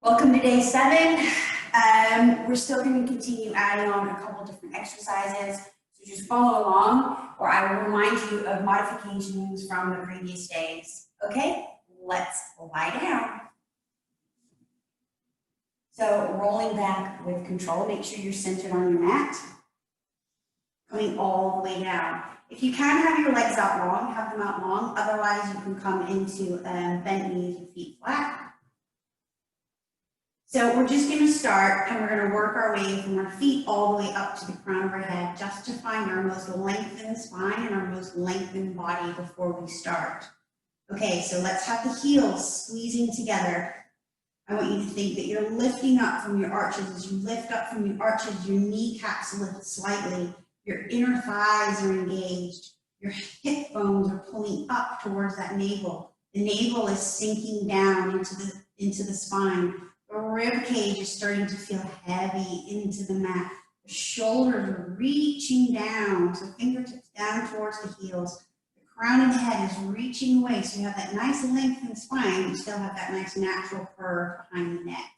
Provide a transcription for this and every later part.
Welcome to day 7. We're still going to continue adding on a couple different exercises. So just follow along, or I will remind you of modifications from the previous days. Okay, let's lie down. So rolling back with control, make sure you're centered on your mat. Coming all the way down. If you can have your legs out long, have them out long. Otherwise, you can come into bent knees and feet flat. So we're just going to start, and we're going to work our way from our feet all the way up to the crown of our head, just to find our most lengthened spine and our most lengthened body before we start. Okay, so let's have the heels squeezing together. I want you to think that you're lifting up from your arches. As you lift up from your arches, your kneecaps lift slightly. Your inner thighs are engaged. Your hip bones are pulling up towards that navel. The navel is sinking down into the spine. The rib cage is starting to feel heavy into the mat. The shoulders are reaching down, so fingertips down towards the heels. The crown of the head is reaching away, so you have that nice lengthened spine. You still have that nice natural curve behind the neck.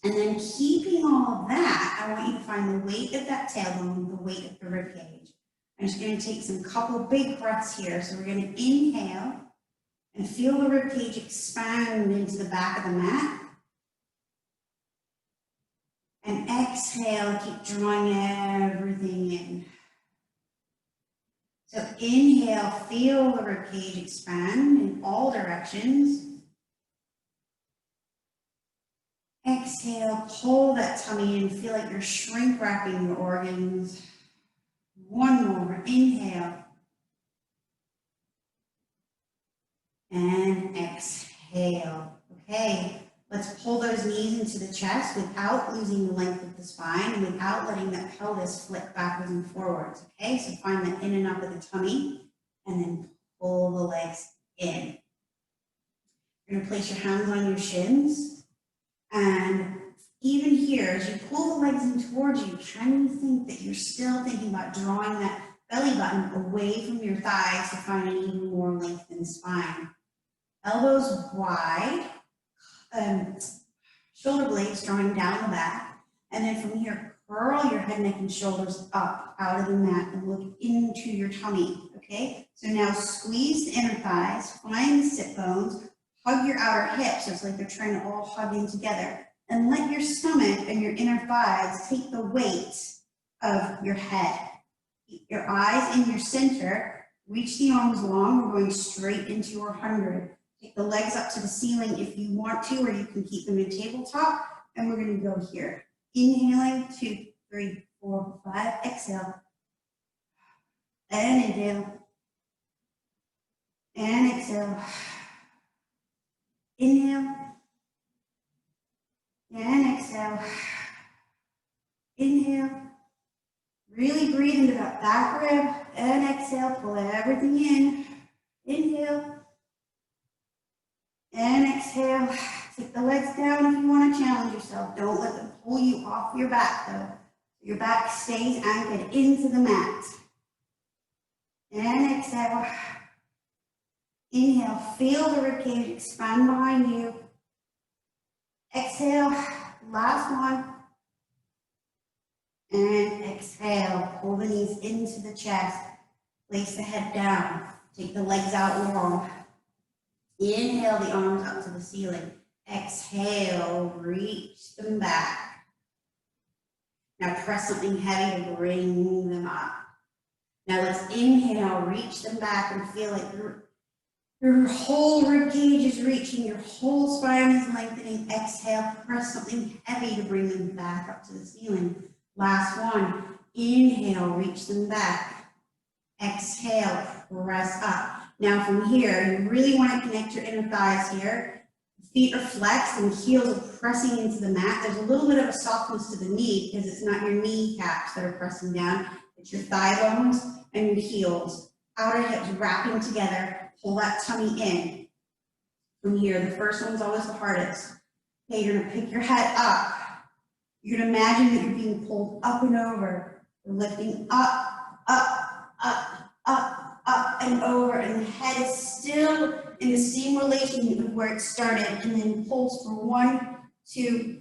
And then keeping all of that, I want you to find the weight of that tailbone, the weight of the rib cage. I'm just going to take some couple big breaths here. So we're going to inhale and feel the rib cage expand into the back of the mat. And exhale, keep drawing everything in. So inhale, feel the rib cage expand in all directions. Exhale, pull that tummy in, feel like you're shrink wrapping your organs. One more, inhale. And exhale. Okay, let's pull those knees into the chest without losing the length of the spine and without letting that pelvis flick backwards and forwards. Okay, so find that in and up of the tummy and then pull the legs in. You're going to place your hands on your shins. And even here, as you pull the legs in towards you, can you think that you're still thinking about drawing that belly button away from your thighs to find an even more lengthened spine? Elbows wide, shoulder blades drawing down the back. And then from here, curl your head, neck, and shoulders up out of the mat and look into your tummy, okay? So now squeeze the inner thighs, find the sit bones, hug your outer hips, so it's like they're trying to all hug in together. And let your stomach and your inner thighs take the weight of your head. Keep your eyes in your center. Reach the arms long. We're going straight into our 100. Take the legs up to the ceiling if you want to, or you can keep them in tabletop. And we're going to go here. Inhaling, 2, 3, 4, 5. Exhale. And inhale. And exhale. Inhale, and exhale. Inhale, really breathe into that back rib, and exhale, pull everything in. Inhale, and exhale. Take the legs down if you want to challenge yourself. Don't let them pull you off your back though. Your back stays anchored into the mat. And exhale. Inhale, feel the ribcage expand behind you. Exhale, last one. And exhale, pull the knees into the chest. Place the head down. Take the legs out long. Inhale the arms up to the ceiling. Exhale, reach them back. Now press something heavy to bring them up. Now let's inhale, reach them back and feel like your whole rib cage is reaching, your whole spine is lengthening. Exhale, press something heavy to bring them back up to the ceiling. Last one, inhale, reach them back. Exhale, press up. Now from here, you really want to connect your inner thighs here. Feet are flexed and heels are pressing into the mat. There's a little bit of a softness to the knee because it's not your kneecaps that are pressing down. It's your thigh bones and your heels. Outer hips wrapping together. Pull that tummy in. From here, the first one's always the hardest. Okay, you're gonna pick your head up. You're gonna imagine that you're being pulled up and over. You're lifting up, up, up, up, up and over, and the head is still in the same relation of where it started, and then pulse for 1, 2,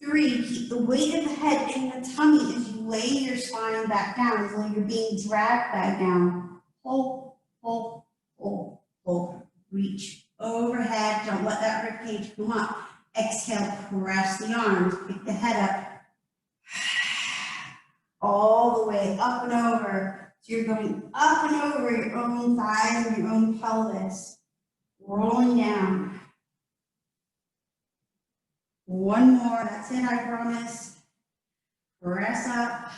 3. Keep the weight of the head in the tummy as you lay your spine back down, as though you're being dragged back down. Pull, pull, pull, pull. Reach overhead. Don't let that rib cage come up. Exhale, press the arms. Pick the head up. All the way up and over. So you're going up and over your own thighs and your own pelvis. Rolling down. One more, that's it, I promise. Press up.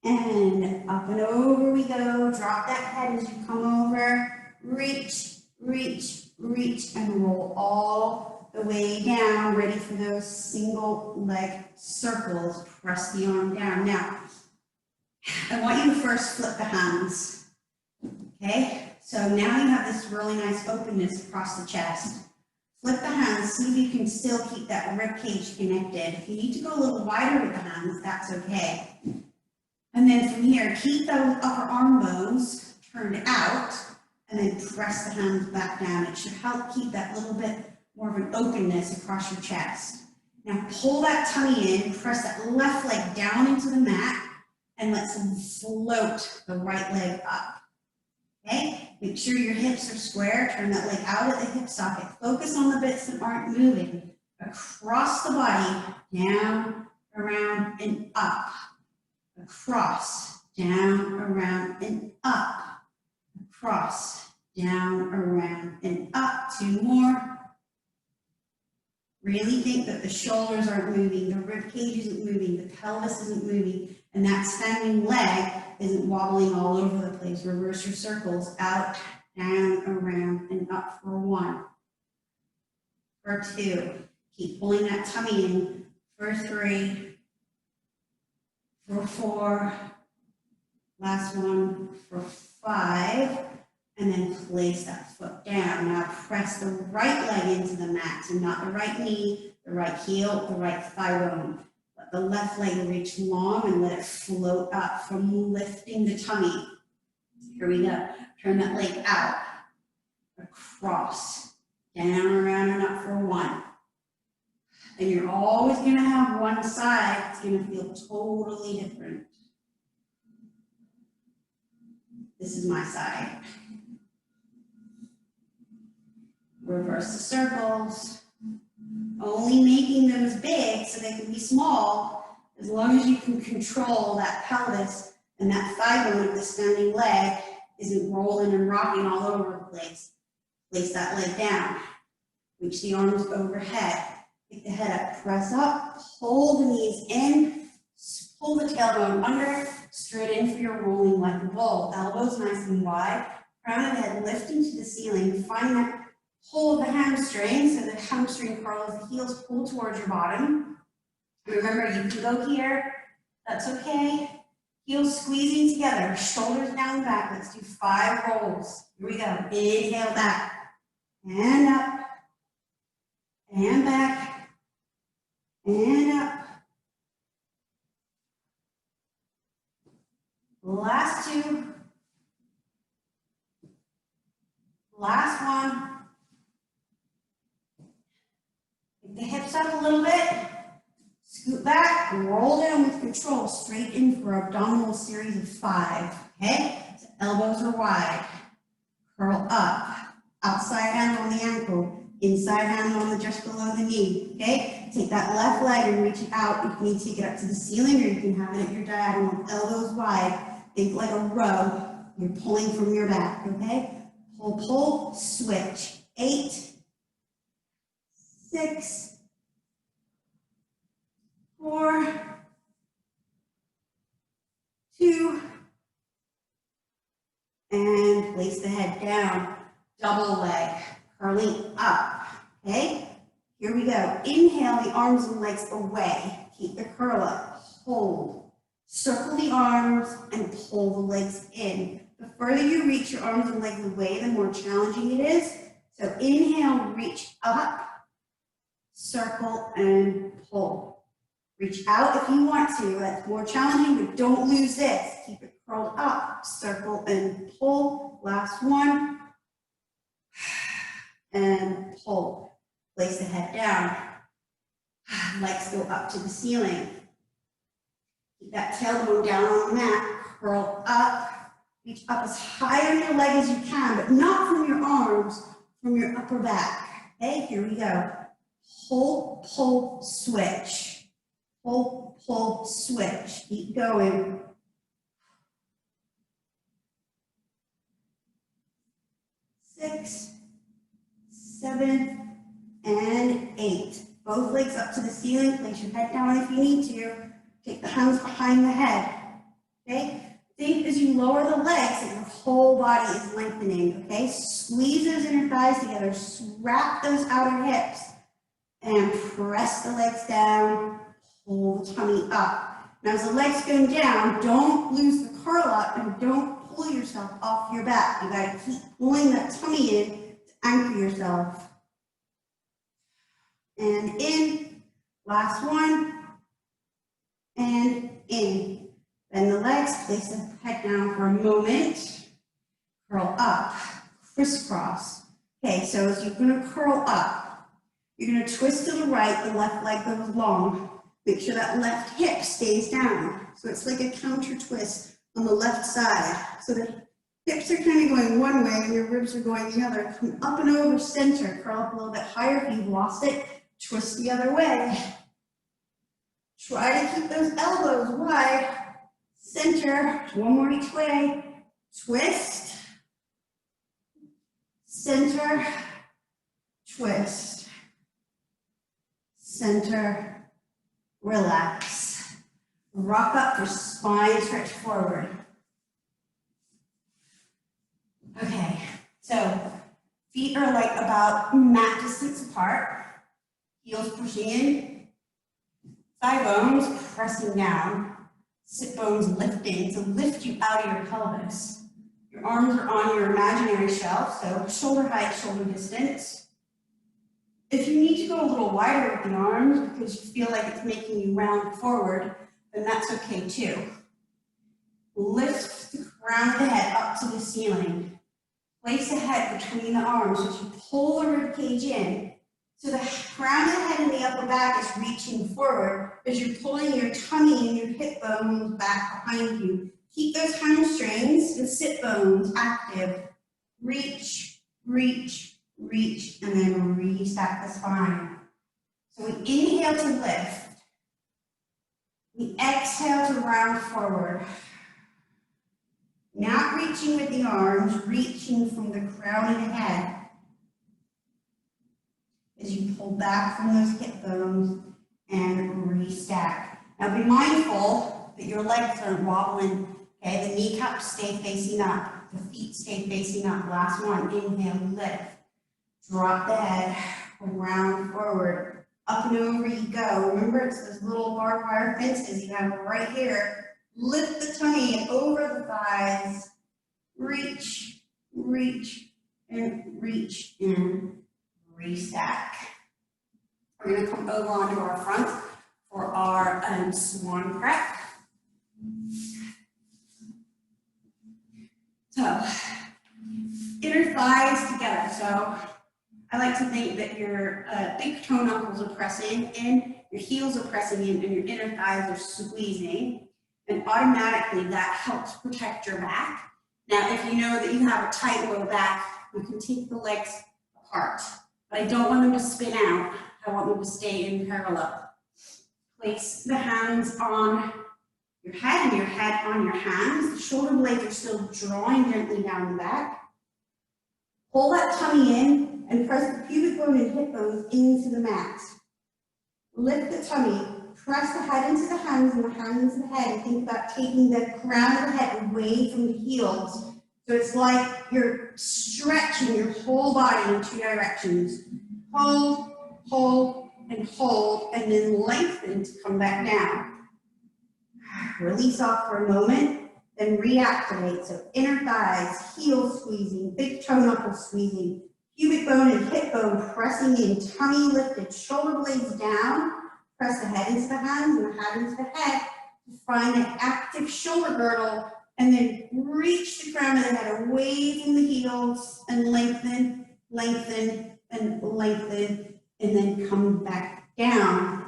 And up and over we go. Drop that head as you come over. Reach, reach, reach, and roll all the way down. Ready for those single leg circles. Press the arm down. Now, I want you to first flip the hands. Okay? So now you have this really nice openness across the chest. Flip the hands, see if you can still keep that rib cage connected. If you need to go a little wider with the hands, that's okay. And then from here, keep those upper arm bones turned out, and then press the hands back down. It should help keep that little bit more of an openness across your chest. Now pull that tummy in, press that left leg down into the mat, and let's float the right leg up. Okay? Make sure your hips are square. Turn that leg out at the hip socket. Focus on the bits that aren't moving. Across the body, down, around, and up. Across, down, around, and up. Across, down, around, and up. 2 more. Really think that the shoulders aren't moving, the rib cage isn't moving, the pelvis isn't moving, and that standing leg isn't wobbling all over the place. Reverse your circles, out, down, around, and up for 1. For 2. Keep pulling that tummy in. For 3. For 4. Last one. For 5. And then place that foot down. Now press the right leg into the mat, so not the right knee, the right heel, the right thigh bone. Let the left leg reach long and let it float up from lifting the tummy. Here we go. Turn that leg out, across, down, around, and up for 1. And you're always going to have one side that's going to feel totally different. This is my side. Reverse the circles, only making them as big so they can be small, as long as you can control that pelvis and that thigh bone of the standing leg isn't rolling and rocking all over the place. Place that leg down, reach the arms overhead, pick the head up, press up, pull the knees in, pull the tailbone under, straight in for your rolling like a bull. Elbows nice and wide, crown of the head lifting to the ceiling, find that pull the hamstring, so the hamstring curls, the heels pull towards your bottom. Remember, you can go here, that's okay. Heels squeezing together, shoulders down back. Let's do 5 rolls. Here we go. Inhale back, and up, and back, and up. Last 2. Last 1. The hips up a little bit, scoot back, roll down with control, straight in for abdominal series of 5, okay? So elbows are wide, curl up, outside hand on the ankle, inside hand on the just below the knee, okay? Take that left leg and reach it out. You can take it up to the ceiling or you can have it at your diagonal, elbows wide, think like a row. You're pulling from your back, okay? Pull, pull, switch, 8, 6, 4, 2, and place the head down, double leg, curling up, okay? Here we go. Inhale the arms and legs away. Keep the curl up, hold. Circle the arms and pull the legs in. The further you reach your arms and legs away, the more challenging it is. So inhale, reach up, circle, and pull. Reach out if you want to. That's more challenging, but don't lose this. Keep it curled up, circle and pull. Last one. And pull. Place the head down. Legs go up to the ceiling. Keep that tailbone down on the mat. Curl up. Reach up as high on your leg as you can, but not from your arms, from your upper back. Okay, here we go. Pull, pull, switch. Pull, pull, switch. Keep going. 6, 7, and 8. Both legs up to the ceiling. Place your head down if you need to. Take the hands behind the head. Okay? Think as you lower the legs that your whole body is lengthening. Okay? Squeeze those inner thighs together. Wrap those outer hips. And press the legs down. Pull the tummy up. Now as the legs go down, don't lose the curl up and don't pull yourself off your back. You got to keep pulling that tummy in to anchor yourself. And in. Last one. And in. Bend the legs, place the head down for a moment. Curl up. Crisscross. Okay, so as you're going to curl up, you're going to twist to the right, the left leg goes long. Make sure that left hip stays down. So it's like a counter twist on the left side. So the hips are kind of going one way and your ribs are going the other. Come up and over center. Curl up a little bit higher if you've lost it. Twist the other way. Try to keep those elbows wide. Center. One more each way. Twist. Center. Twist. Center. Relax. Rock up for spine stretch forward. Okay, so feet are like about mat distance apart. Heels pushing in. Thigh bones pressing down. Sit bones lifting to lift you out of your pelvis. Your arms are on your imaginary shelf, so shoulder height, shoulder distance. If you need to go a little wider with the arms because you feel like it's making you round forward, then that's okay too. Lift the crown of the head up to the ceiling. Place the head between the arms as you pull the rib cage in. So the crown of the head and the upper back is reaching forward as you're pulling your tummy and your hip bones back behind you. Keep those hamstrings and sit bones active. Reach, reach, reach, and then restack the spine. So we inhale to lift. We exhale to round forward. Not reaching with the arms, reaching from the crown of the head. As you pull back from those hip bones and restack. Now be mindful that your legs aren't wobbling. Okay, the kneecaps stay facing up. The feet stay facing up. Last one, inhale, lift. Drop the head, round forward. Up and over you go. Remember, it's those little barbed wire fences you have right here. Lift the tummy over the thighs. Reach, reach, and reach, and restack. We're going to come over onto our front for our Swan Prep. So, inner thighs together. So, I like to think that your big toe knuckles are pressing in, your heels are pressing in, and your inner thighs are squeezing. And automatically that helps protect your back. Now, if you know that you have a tight low back, you can take the legs apart. But I don't want them to spin out. I want them to stay in parallel. Place the hands on your head and your head on your hands. The shoulder blades are still drawing gently down the back. Pull that tummy in and press the pubic bone and hip bones into the mat. Lift the tummy. Press the head into the hands and the hands into the head. And think about taking the crown of the head away from the heels. So it's like you're stretching your whole body in 2 directions. Hold, hold, and hold, and then lengthen to come back down. Release off for a moment, then reactivate. So inner thighs, heels squeezing, big toe knuckles squeezing, pubic bone and hip bone pressing in, tummy lifted, shoulder blades down. Press the head into the hands and the head into the head to find an active shoulder girdle and then reach the crown of the head away from the heels and lengthen, lengthen, and lengthen, and then come back down.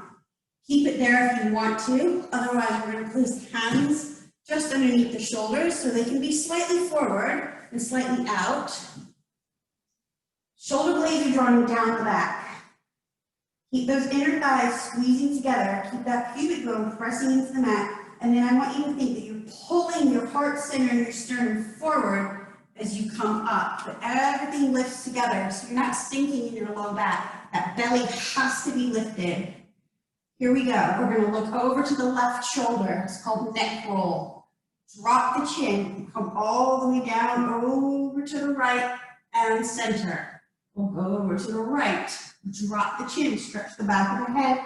Keep it there if you want to, otherwise we're going to place hands just underneath the shoulders so they can be slightly forward and slightly out. Shoulder blades are drawn down the back. Keep those inner thighs squeezing together. Keep that pubic bone pressing into the mat. And then I want you to think that you're pulling your heart center and your sternum forward as you come up. But everything lifts together, so you're not sinking in your low back. That belly has to be lifted. Here we go. We're going to look over to the left shoulder. It's called neck roll. Drop the chin. Come all the way down over to the right and center. We'll go over to the right. Drop the chin. Stretch the back of the head.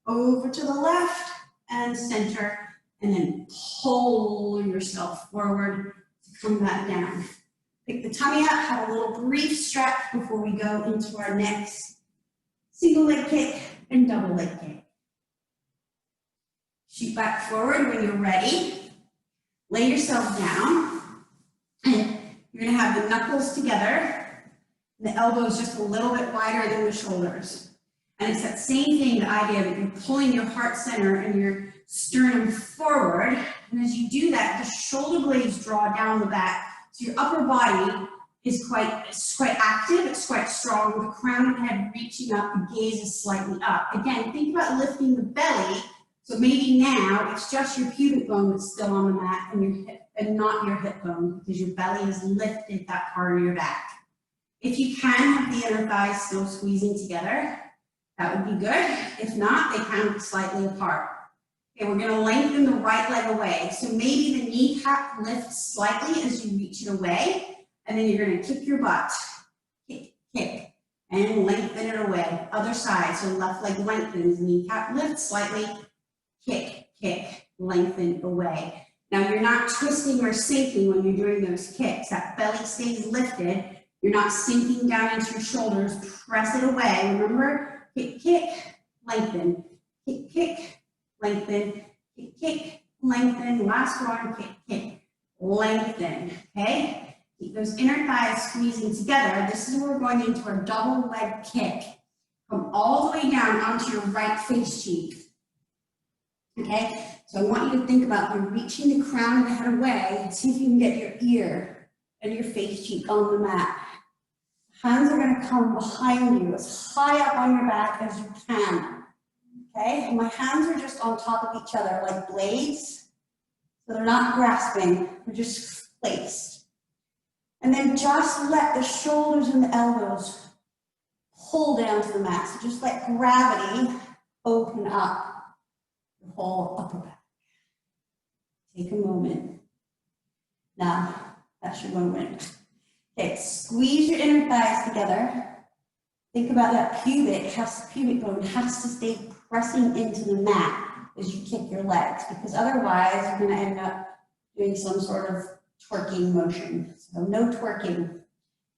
Over to the left and center. And then pull yourself forward to come back down. Pick the tummy up. Have a little brief stretch before we go into our next single leg kick and double leg kick. Shoot back forward when you're ready. Lay yourself down. And you're going to have the knuckles together. The elbows just a little bit wider than the shoulders. And it's that same thing, the idea that you're pulling your heart center and your sternum forward. And as you do that, the shoulder blades draw down the back. So your upper body is quite active, it's quite strong. The crown of the head reaching up, the gaze is slightly up. Again, think about lifting the belly. So maybe now it's just your pubic bone that's still on the mat and your hip, and not your hip bone, because your belly has lifted that part of your back. If you can have the inner thighs still squeezing together, that would be good. If not, they can be slightly apart. Okay, we're gonna lengthen the right leg away. So maybe the kneecap lifts slightly as you reach it away, and then you're gonna kick your butt. Kick, kick, and lengthen it away. Other side, so left leg lengthens, kneecap lifts slightly, kick, kick, lengthen away. Now you're not twisting or sinking when you're doing those kicks. That belly stays lifted. You're not sinking down into your shoulders. Press it away. Remember, kick, kick, lengthen. Kick, kick, lengthen. Kick, kick, lengthen. Last one, kick, kick, lengthen. Okay? Keep those inner thighs squeezing together. This is where we're going into our double leg kick. Come all the way down onto your right face cheek. Okay, so I want you to think about you're reaching the crown of the head away and see if you can get your ear and your face cheek on the mat. Hands are going to come behind you as high up on your back as you can. Okay, and my hands are just on top of each other like blades, so they're not grasping, they're just placed. And then just let the shoulders and the elbows pull down to the mat. So just let gravity open up the whole upper back. Take a moment. Now, that's your moment. Okay, squeeze your inner thighs together. Think about that pubic bone has to stay pressing into the mat as you kick your legs, because otherwise you're going to end up doing some sort of twerking motion. So no twerking.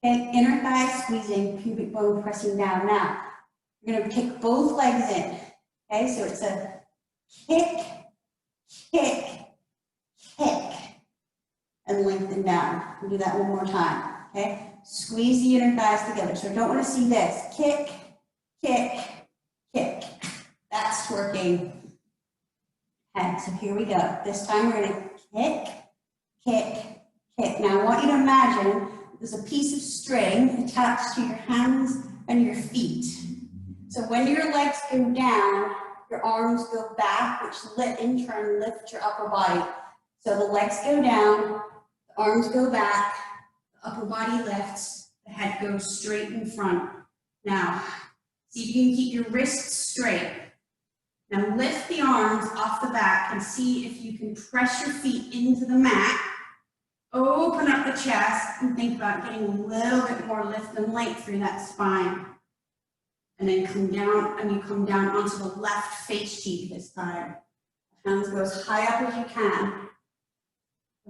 Okay, inner thighs squeezing, pubic bone pressing down. Now, you're going to kick both legs in. Okay, so it's a kick, kick, kick, and lengthen down. We'll do that one more time, okay? Squeeze the inner thighs together. So I don't want to see this. Kick, kick, kick. That's twerking. Okay, so here we go. This time we're going to kick, kick, kick. Now I want you to imagine there's a piece of string attached to your hands and your feet. So when your legs go down, your arms go back, which in turn lifts your upper body. So the legs go down, the arms go back, the upper body lifts, the head goes straight in front. Now, see if you can keep your wrists straight. Now lift the arms off the back and see if you can press your feet into the mat. Open up the chest and think about getting a little bit more lift and length through that spine. And then come down, and you come down onto the left face cheek this time. Hands go as high up as you can.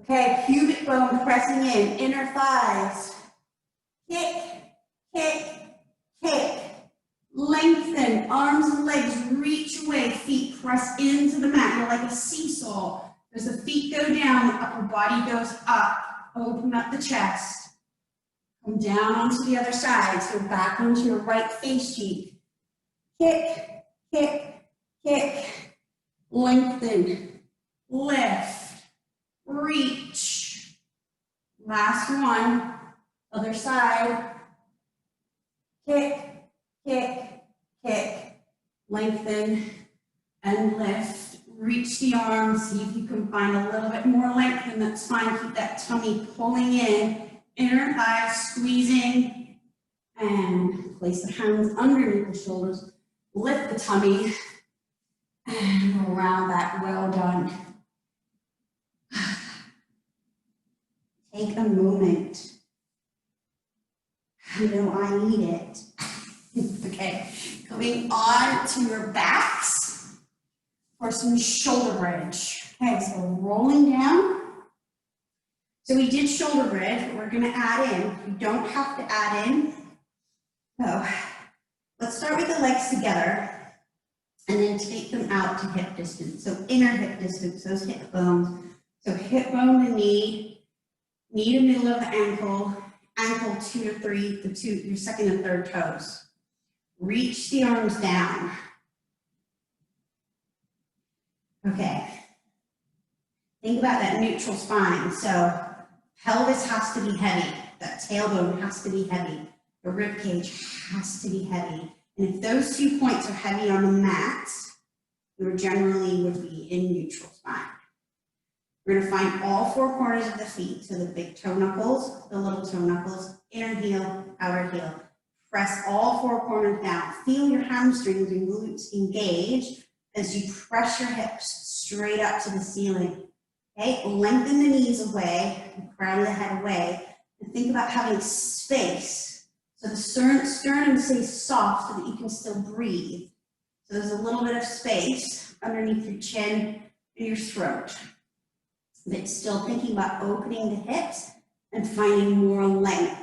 Okay, pubic bone pressing in, inner thighs. Kick, kick, kick. Lengthen, arms and legs reach away, feet press into the mat. You're like a seesaw. As the feet go down, the upper body goes up. Open up the chest. Come down onto the other side, so back onto your right face cheek. Kick, kick, kick. Lengthen, lift, reach. Last one, other side. Kick, kick, kick. Lengthen and lift. Reach the arms, see if you can find a little bit more length, and that's fine. Keep that tummy pulling in, inner thighs squeezing, and place the hands underneath the shoulders. Lift the tummy, and go around that. Well done. Take a moment. I know I need it. Okay, coming on to your backs for some shoulder bridge. Okay, so rolling down. So we did shoulder bridge, but we're gonna add in. You don't have to add in. So let's start with the legs together and then take them out to hip distance. So inner hip distance, those hip bones. So hip bone to knee to middle of the ankle, ankle 2 to 3, your second and third toes. Reach the arms down. Okay. Think about that neutral spine. So pelvis has to be heavy. That tailbone has to be heavy. The rib cage has to be heavy. And if those 2 points are heavy on the mat, you generally would be in neutral spine. We're going to find all 4 corners of the feet. So the big toe knuckles, the little toe knuckles, inner heel, outer heel. Press all 4 corners down. Feel your hamstrings and glutes engage as you press your hips straight up to the ceiling. Okay, lengthen the knees away, crown of the head away, and think about having space. So the sternum stays soft so that you can still breathe. So there's a little bit of space underneath your chin and your throat. But still thinking about opening the hips and finding more length.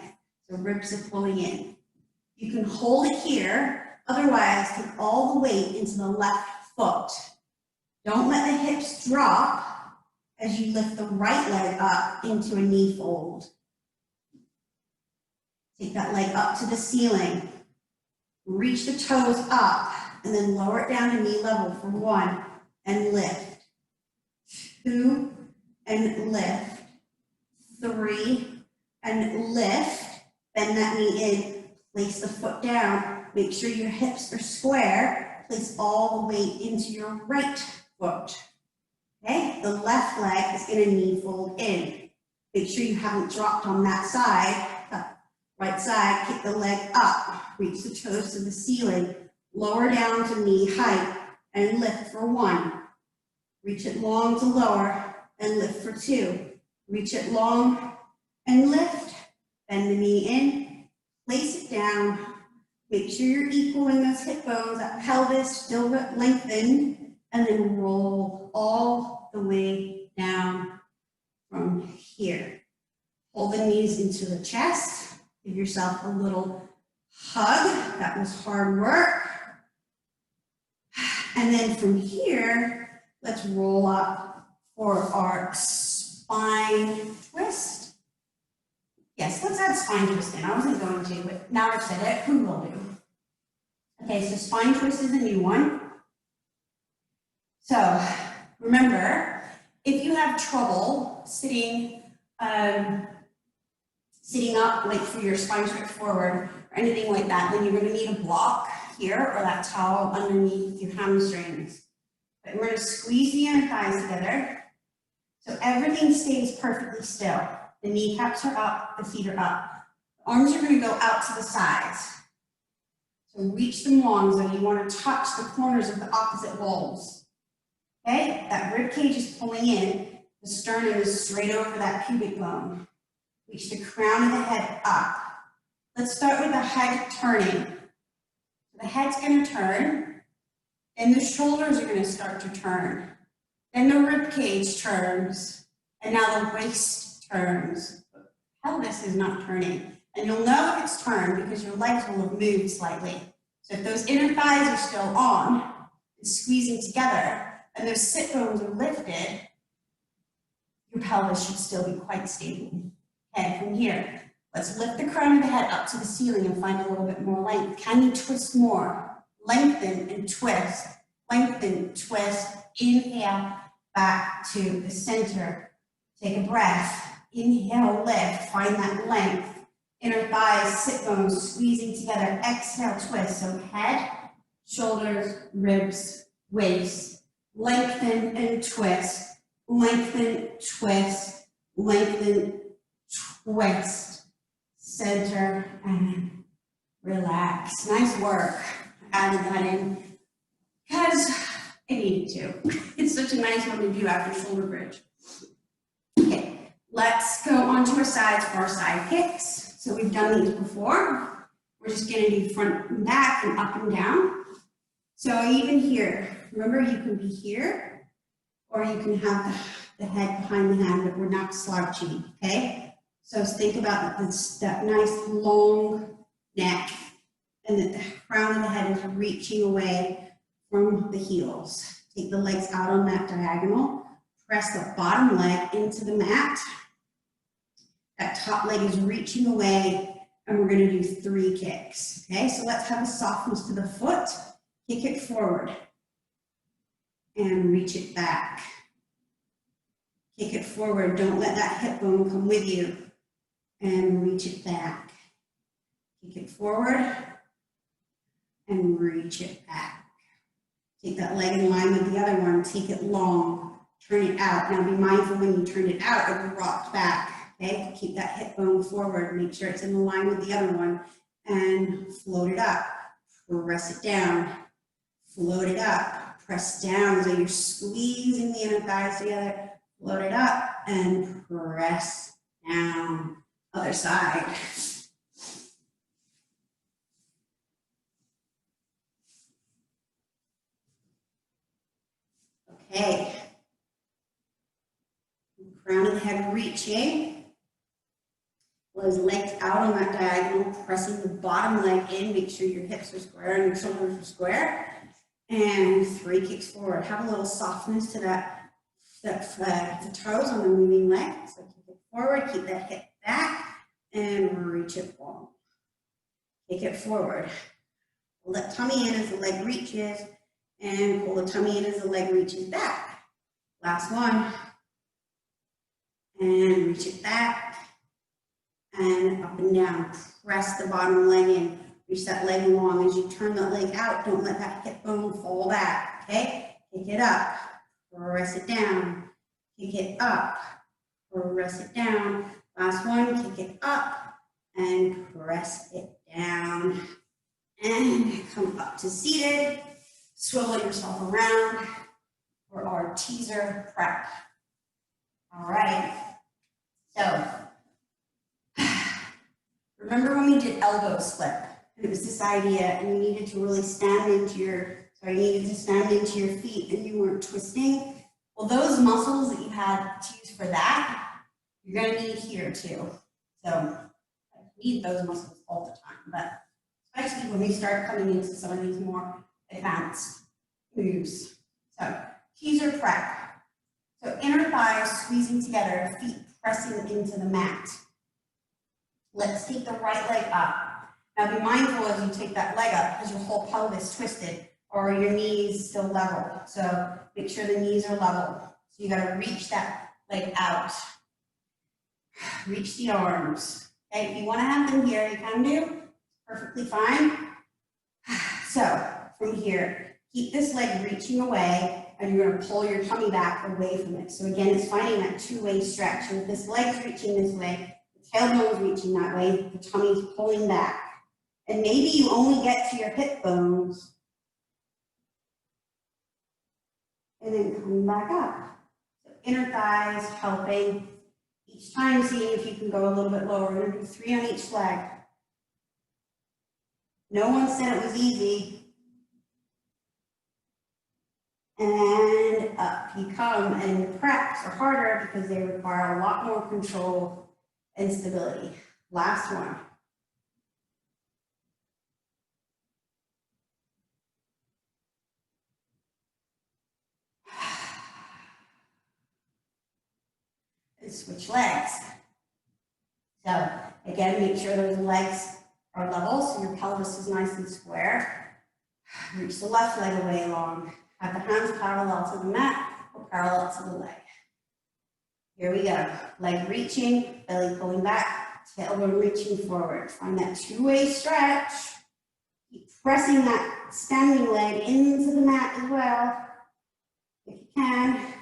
So ribs are pulling in. You can hold it here, otherwise take all the weight into the left foot. Don't let the hips drop as you lift the right leg up into a knee fold. Take that leg up to the ceiling. Reach the toes up and then lower it down to knee level for 1 and lift. 2 and lift. 3 and lift. Bend that knee in. Place the foot down. Make sure your hips are square. Place all the weight into your right foot. Okay, the left leg is going to knee fold in. Make sure you haven't dropped on that side. Right side, kick the leg up. Reach the toes to the ceiling. Lower down to knee height and lift for 1. Reach it long to lower and lift for 2. Reach it long and lift. Bend the knee in. Place it down. Make sure you're equal in those hip bones, that pelvis still lengthened, and then roll all the way down from here. Hold the knees into the chest. Give yourself a little hug. That was hard work. And then from here, let's roll up for our spine twist. Yes, let's add spine twist in. I wasn't going to, but now I've said it, who will do? Okay, so spine twist is a new one. So remember, if you have trouble sitting up like for your spine stretch forward or anything like that, then you're going to need a block here or that towel underneath your hamstrings. But we're going to squeeze the inner thighs together so everything stays perfectly still. The kneecaps are up, the feet are up. The arms are going to go out to the sides. So reach them long so you want to touch the corners of the opposite walls. Okay, that rib cage is pulling in. The sternum is straight over that pubic bone. Reach the crown of the head up. Let's start with the head turning. The head's going to turn, and the shoulders are going to start to turn. Then the rib cage turns, and now the waist turns. The pelvis is not turning. And you'll know if it's turned because your legs will have moved slightly. So if those inner thighs are still on and squeezing together, and those sit bones are lifted, your pelvis should still be quite stable. Okay, from here, let's lift the crown of the head up to the ceiling and find a little bit more length. Can you twist more? Lengthen and twist. Lengthen, twist, inhale, back to the center. Take a breath. Inhale, lift, find that length. Inner thighs, sit bones squeezing together. Exhale, twist. So head, shoulders, ribs, waist. Lengthen and twist. Lengthen, twist, lengthen, twist. Center and relax. Nice work. Added that in because I needed to. It's such a nice one to do after shoulder bridge. Okay, let's go onto our sides for our side kicks. So we've done these before. We're just going to do front and back and up and down. So even here, remember you can be here or you can have the head behind the hand, but we're not slouching, okay? So think about that nice long neck and the crown of the head is reaching away from the heels. Take the legs out on that diagonal. Press the bottom leg into the mat. That top leg is reaching away, and we're going to do 3 kicks. Okay, so let's have a softness to the foot. Kick it forward and reach it back. Kick it forward. Don't let that hip bone come with you, and reach it back. Kick it forward and reach it back. Take that leg in line with the other one. Take it long. Turn it out. Now be mindful when you turn it out, it will rock back. Okay, keep that hip bone forward. Make sure it's in line with the other one. And float it up. Press it down. Float it up. Press down as though you're squeezing the inner thighs together. Float it up and press down. Other side. Okay. Crown of the head reaching. Those legs out on that diagonal, pressing the bottom leg in. Make sure your hips are square and your shoulders are square. And 3 kicks forward. Have a little softness to the toes on the moving leg. So kick it forward, keep that hip back, and reach it long. Kick it forward. Pull that tummy in as the leg reaches, and pull the tummy in as the leg reaches back. Last one. And reach it back, and up and down. Press the bottom leg in. Reach that leg long. As you turn that leg out, don't let that hip bone fall back, okay? Kick it up, press it down. Kick it up, press it down. Last one, kick it up, and press it down. And come up to seated. Swivel yourself around for our teaser prep. All right. So, remember when we did elbow slip? And it was this idea, and you needed to really stand into your feet, and you weren't twisting. Well, those muscles that you had to use for that, you're going to need here too. So, you need those muscles all the time, but especially when we start coming into some of these more advanced moves. So, teaser prep. So, inner thighs squeezing together, feet pressing into the mat. Let's take the right leg up. Now be mindful as you take that leg up because your whole pelvis twisted or your knees still level. So make sure the knees are level. So you got to reach that leg out. Reach the arms. Okay, if you want to have them here, you can do. Perfectly fine. So from here, keep this leg reaching away, and you're going to pull your tummy back away from it. So again, it's finding that two-way stretch. And if this leg's reaching this way, the tailbone's reaching that way, the tummy's pulling back. And maybe you only get to your hip bones and then come back up. So inner thighs helping. Each time seeing if you can go a little bit lower. We're going to do 3 on each leg. No one said it was easy. And up you come. And the preps are harder because they require a lot more control and stability. Last one. and switch legs. So again, make sure those legs are level so your pelvis is nice and square. Reach the left leg away long. Have the hands parallel to the mat or parallel to the leg. Here we go. Leg reaching, belly pulling back, tailbone reaching forward. Find that two-way stretch. Keep pressing that standing leg into the mat as well, if you can.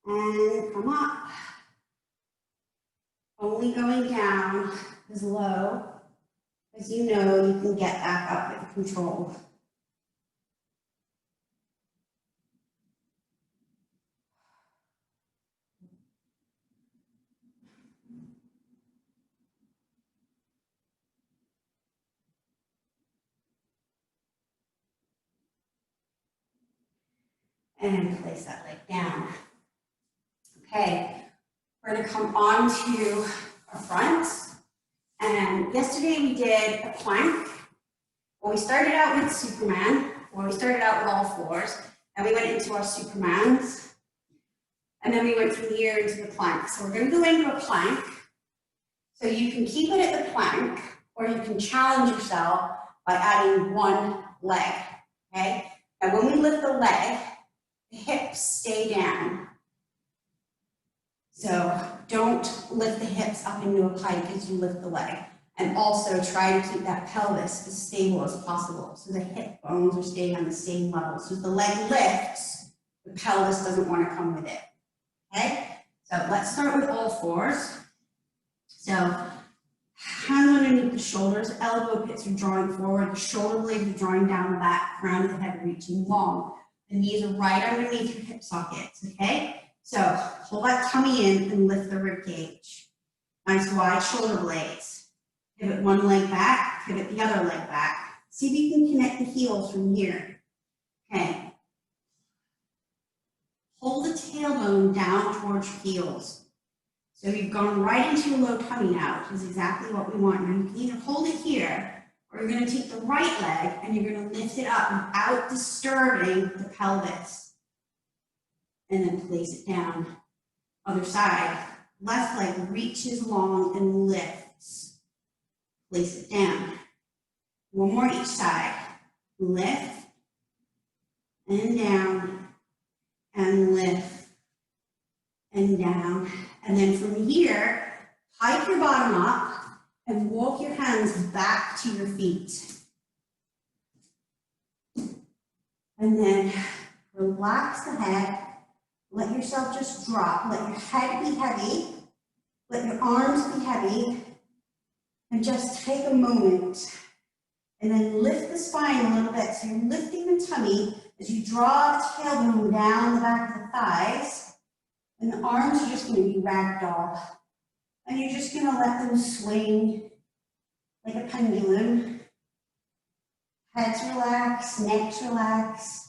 And come up. Only going down as low as you know you can get back up with control. And place that leg down. Okay, we're going to come on to our front. And yesterday we did a plank. Well, we started out with Superman, or we started out with all fours, and we went into our Supermans. And then we went from here into the plank. So we're going to go into a plank. So you can keep it at the plank, or you can challenge yourself by adding one leg, okay? Now when we lift the leg, the hips stay down. So don't lift the hips up into a plank as you lift the leg. And also try to keep that pelvis as stable as possible. So the hip bones are staying on the same level. So as the leg lifts, the pelvis doesn't want to come with it. Okay? So let's start with all fours. So hands underneath the shoulders, elbow pits are drawing forward, the shoulder blades are drawing down the back, crown of the head reaching long. The knees are right underneath your hip sockets, okay? So hold that tummy in and lift the rib cage. Nice wide shoulder blades. Pivot one leg back, pivot the other leg back. See if you can connect the heels from here. Okay. Hold the tailbone down towards your heels. So you've gone right into your low tummy now, which is exactly what we want. Now you can either hold it here, or you're going to take the right leg and you're going to lift it up without disturbing the pelvis. And then place it down. Other side. Left leg reaches long and lifts. Place it down. One more each side. Lift and down and lift and down. And then from here, hike your bottom up and walk your hands back to your feet. And then relax the head. Let yourself just drop. Let your head be heavy. Let your arms be heavy. And just take a moment and then lift the spine a little bit. So you're lifting the tummy as you draw the tailbone down the back of the thighs. And the arms are just going to be ragdoll. And you're just going to let them swing like a pendulum. Heads relax, necks relax.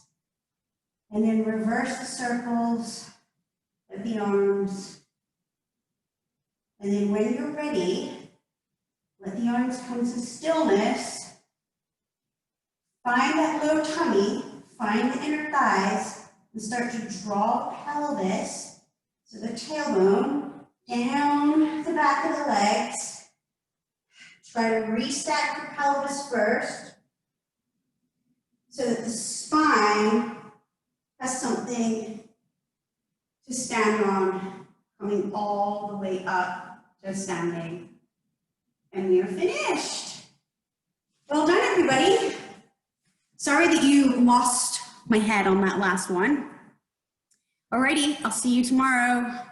And then reverse the circles of the arms. And then when you're ready, let the arms come to stillness. Find that low tummy, find the inner thighs, and start to draw the pelvis, so the tailbone, down the back of the legs. Try to restack your pelvis first, so that the spine has something to stand on, coming all the way up to standing. And we are finished. Well done, everybody. Sorry that you lost my head on that last one. Alrighty, I'll see you tomorrow.